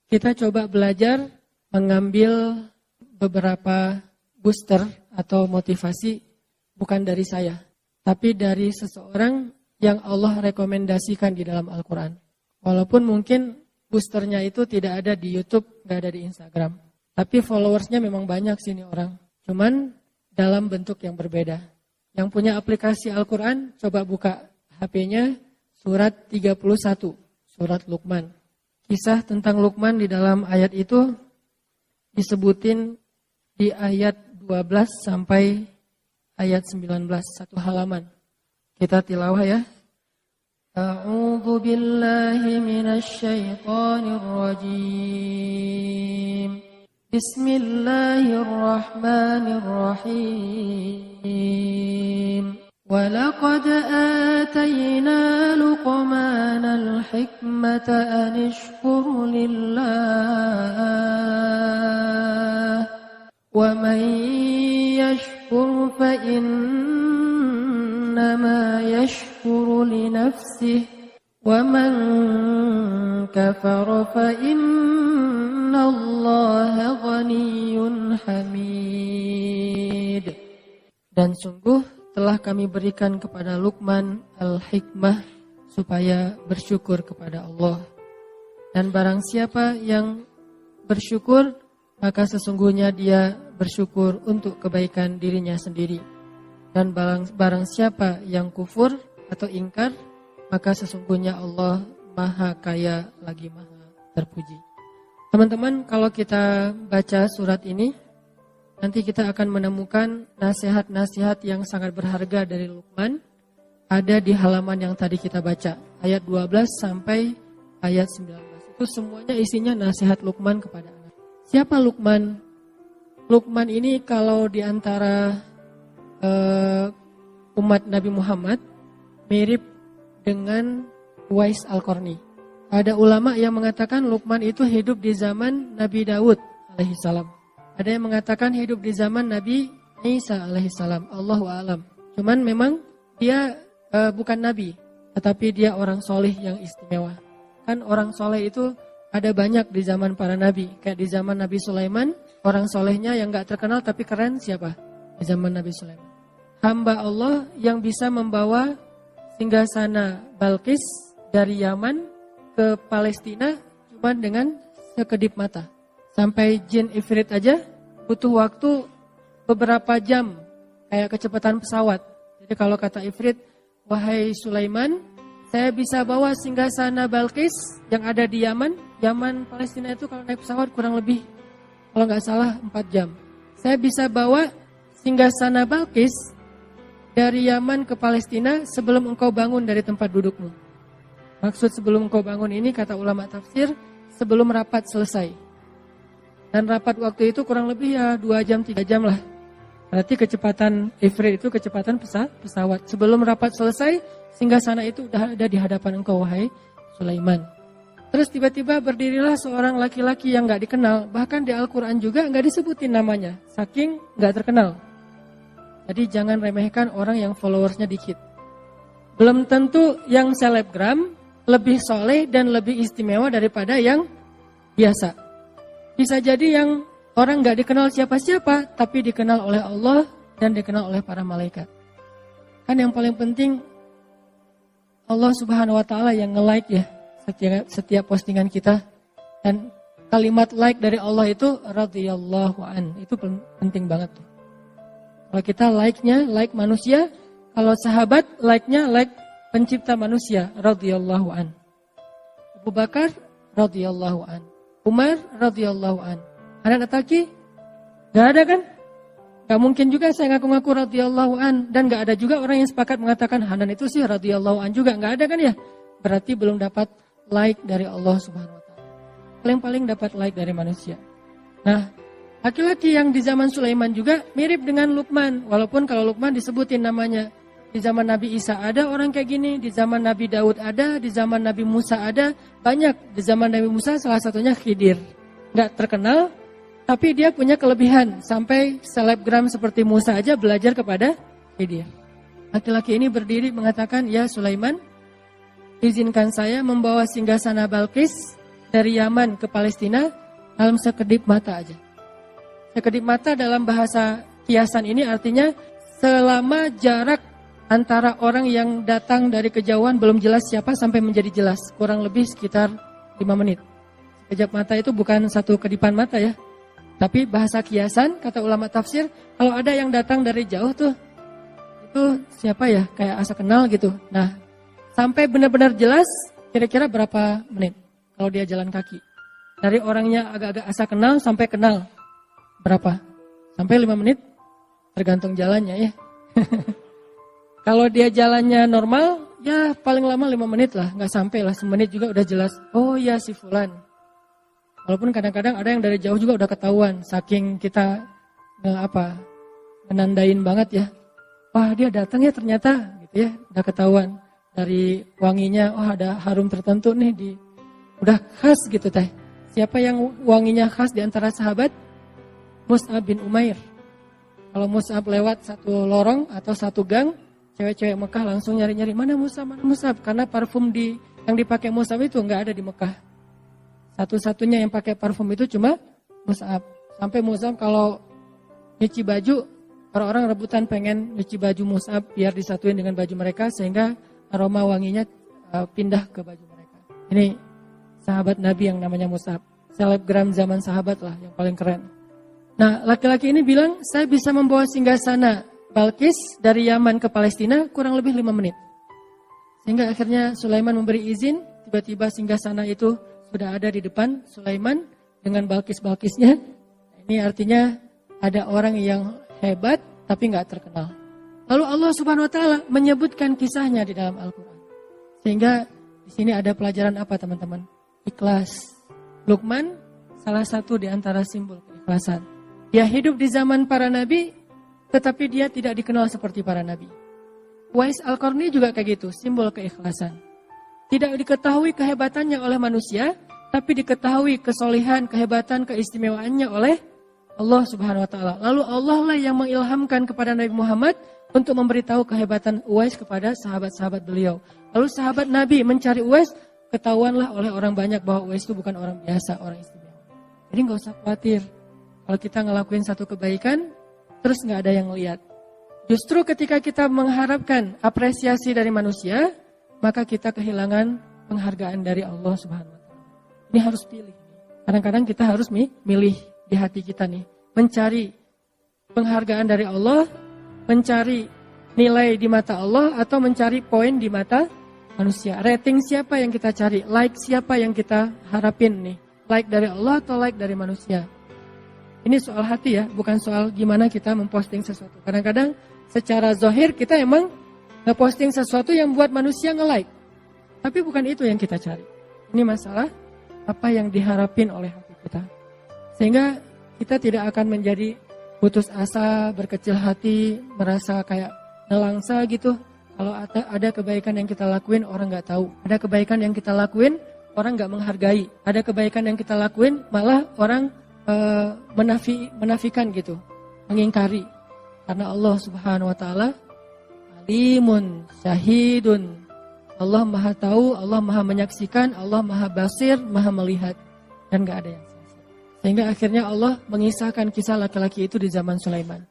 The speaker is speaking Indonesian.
kita coba belajar mengambil beberapa booster atau motivasi bukan dari saya, tapi dari seseorang yang Allah rekomendasikan di dalam Al-Quran. Walaupun mungkin boosternya itu tidak ada di YouTube, nggak ada di Instagram. Tapi followersnya memang banyak sini orang. Cuman dalam bentuk yang berbeda. Yang punya aplikasi Al-Quran, coba buka HP-nya surat 31, surat Luqman. Kisah tentang Luqman di dalam ayat itu disebutin di ayat 12 sampai ayat 19, satu halaman. Kita tilawah ya. A'udzu billahi minasy syaithanir rajim. Bismillahirrahmanirrahim. Wa laqad atayna Luqmanal hikmata an ishkur lillah. Wa man yashkur fa innama yashkuru li nafsihi wa man kafara fa innallaha ghaniyyun hamid. Dan sungguh telah kami berikan kepada Luqman al-hikmah supaya bersyukur kepada Allah. Dan barang siapa yang bersyukur, maka sesungguhnya dia bersyukur untuk kebaikan dirinya sendiri. Dan barang siapa yang kufur atau ingkar, maka sesungguhnya Allah Maha Kaya lagi Maha Terpuji. Teman-teman, kalau kita baca surat ini, nanti kita akan menemukan nasihat-nasihat yang sangat berharga dari Luqman. Ada di halaman yang tadi kita baca, ayat 12 sampai ayat 19. Itu semuanya isinya nasihat Luqman kepada anak. Siapa Luqman? Luqman ini kalau di antara umat Nabi Muhammad mirip dengan Uwais Al-Qarni. Ada ulama yang mengatakan Luqman itu hidup di zaman Nabi Daud alaihissalam. Ada yang mengatakan hidup di zaman Nabi Isa alaihissalam. Allahu a'lam. Cuman memang dia bukan nabi, tetapi dia orang soleh yang istimewa. Kan orang soleh itu ada banyak di zaman para nabi. Kayak di zaman Nabi Sulaiman, orang solehnya yang gak terkenal tapi keren siapa? Di zaman Nabi Sulaiman. Hamba Allah yang bisa membawa singgasana Balqis dari Yaman ke Palestina cuma dengan sekedip mata. Sampai jin ifrit aja butuh waktu beberapa jam, kayak kecepatan pesawat. Jadi kalau kata ifrit, wahai Sulaiman, saya bisa bawa singgasana Balqis yang ada di Yaman. Yaman Palestina itu kalau naik pesawat kurang lebih, kalau nggak salah 4 jam. Saya bisa bawa singgasana Balqis dari Yaman ke Palestina sebelum engkau bangun dari tempat dudukmu. Maksud sebelum engkau bangun ini, kata ulama tafsir, sebelum rapat selesai. Dan rapat waktu itu kurang lebih ya 2 jam, 3 jam lah. Berarti kecepatan ifrit itu kecepatan pesawat. Sebelum rapat selesai, singgasana itu udah ada di hadapan engkau, wahai Sulaiman. Terus tiba-tiba berdirilah seorang laki-laki yang gak dikenal. Bahkan di Al-Quran juga gak disebutin namanya, saking gak terkenal. Jadi jangan remehkan orang yang followersnya dikit. Belum tentu yang selebgram lebih soleh dan lebih istimewa daripada yang biasa. Bisa jadi yang orang gak dikenal siapa-siapa, tapi dikenal oleh Allah dan dikenal oleh para malaikat. Kan yang paling penting Allah Subhanahu Wa Taala yang nge-like ya setiap postingan kita. Dan kalimat like dari Allah itu radhiyallahu an, itu penting banget tuh. Kalau kita like-nya like manusia, kalau sahabat like-nya like pencipta manusia radhiyallahu an. Abu Bakar radhiyallahu an. Umar radhiyallahu an. Hanan At-Taki? Gak ada kan? Gak mungkin juga saya ngaku-ngaku radhiyallahu an. Dan gak ada juga orang yang sepakat mengatakan Hanan itu sih radhiyallahu an juga. Gak ada kan ya? Berarti belum dapat like dari Allah Subhanahu Wa Taala. Paling-paling dapat like dari manusia. Nah, laki-laki yang di zaman Sulaiman juga mirip dengan Luqman. Walaupun kalau Luqman disebutin namanya. Di zaman Nabi Isa ada orang kayak gini. Di zaman Nabi Daud ada. Di zaman Nabi Musa ada. Banyak. Di zaman Nabi Musa salah satunya Khidir. Gak terkenal. Tapi dia punya kelebihan. Sampai selebgram seperti Musa aja belajar kepada Khidir. Laki-laki ini berdiri mengatakan, ya Sulaiman, izinkan saya membawa singgasana Balqis dari Yaman ke Palestina dalam sekedip mata aja. Sekedip mata dalam bahasa kiasan ini artinya selama jarak antara orang yang datang dari kejauhan belum jelas siapa sampai menjadi jelas. Kurang lebih sekitar 5 menit. Sekejap mata itu bukan satu kedipan mata ya. Tapi bahasa kiasan, kata ulama tafsir, kalau ada yang datang dari jauh tuh, itu siapa ya? Kayak asa kenal gitu. Nah, sampai benar-benar jelas, kira-kira berapa menit kalau dia jalan kaki? Dari orangnya agak-agak asa kenal sampai kenal, berapa? Sampai 5 menit? Tergantung jalannya ya. Kalau dia jalannya normal, ya paling lama 5 menit lah. Nggak sampai lah, semenit juga udah jelas. Oh ya si Fulan. Walaupun kadang-kadang ada yang dari jauh juga udah ketahuan. Saking kita menandain banget ya. Wah dia datang ya ternyata gitu ya. Udah ketahuan. Dari wanginya, ada harum tertentu nih. Udah khas gitu teh. Siapa yang wanginya khas di antara sahabat? Mus'ab bin Umair. Kalau Mus'ab lewat satu lorong atau satu gang, cewek-cewek Mekah langsung nyari-nyari mana Mus'ab. Karena parfum yang dipakai Mus'ab itu nggak ada di Mekah. Satu-satunya yang pakai parfum itu cuma Mus'ab. Sampai Mus'ab kalau nyuci baju, orang-orang rebutan pengen nyuci baju Mus'ab biar disatuin dengan baju mereka sehingga aroma wanginya pindah ke baju mereka. Ini sahabat Nabi yang namanya Mus'ab. Selebgram zaman sahabat lah yang paling keren. Nah, laki-laki ini bilang, saya bisa membawa singgasana Balkis dari Yaman ke Palestina kurang lebih 5 menit. Sehingga akhirnya Sulaiman memberi izin, tiba-tiba singgasana itu sudah ada di depan Sulaiman dengan Balkis-Balkisnya. Ini artinya ada orang yang hebat tapi nggak terkenal. Lalu Allah Subhanahu Wa Taala menyebutkan kisahnya di dalam Al-Quran. Sehingga di sini ada pelajaran apa teman-teman? Ikhlas. Luqman salah satu di antara simbol keikhlasan. Dia hidup di zaman para nabi, tetapi dia tidak dikenal seperti para nabi. Uwais Al-Qarni juga kayak gitu, simbol keikhlasan. Tidak diketahui kehebatannya oleh manusia, tapi diketahui kesolehan, kehebatan, keistimewaannya oleh Allah Subhanahu Wa Taala. Lalu Allah lah yang mengilhamkan kepada Nabi Muhammad untuk memberitahu kehebatan Uwais kepada sahabat-sahabat beliau. Lalu sahabat Nabi mencari Uwais, ketahuanlah oleh orang banyak bahwa Uwais itu bukan orang biasa, orang istimewa. Jadi nggak usah khawatir kalau kita ngelakuin satu kebaikan, terus nggak ada yang lihat. Justru ketika kita mengharapkan apresiasi dari manusia, maka kita kehilangan penghargaan dari Allah Subhanahu Wa Taala. Ini harus pilih. Kadang-kadang kita harus milih di hati kita nih, mencari penghargaan dari Allah, mencari nilai di mata Allah atau mencari poin di mata manusia. Rating siapa yang kita cari? Like siapa yang kita harapin nih? Like dari Allah atau like dari manusia? Ini soal hati ya, bukan soal gimana kita memposting sesuatu. Kadang-kadang secara zahir kita emang ngeposting sesuatu yang buat manusia nge-like. Tapi bukan itu yang kita cari. Ini masalah apa yang diharapin oleh hati kita. Sehingga kita tidak akan menjadi putus asa, berkecil hati, merasa kayak nelangsa gitu. Kalau ada kebaikan yang kita lakuin, orang gak tahu. Ada kebaikan yang kita lakuin, orang gak menghargai. Ada kebaikan yang kita lakuin, malah orang menafikan gitu. Mengingkari. Karena Allah Subhanahu Wa Taala alimun, syahidun. Allah maha tahu, Allah maha menyaksikan, Allah maha basir, maha melihat. Dan gak ada yang sia-sia. Sehingga akhirnya Allah mengisahkan kisah laki-laki itu di zaman Sulaiman.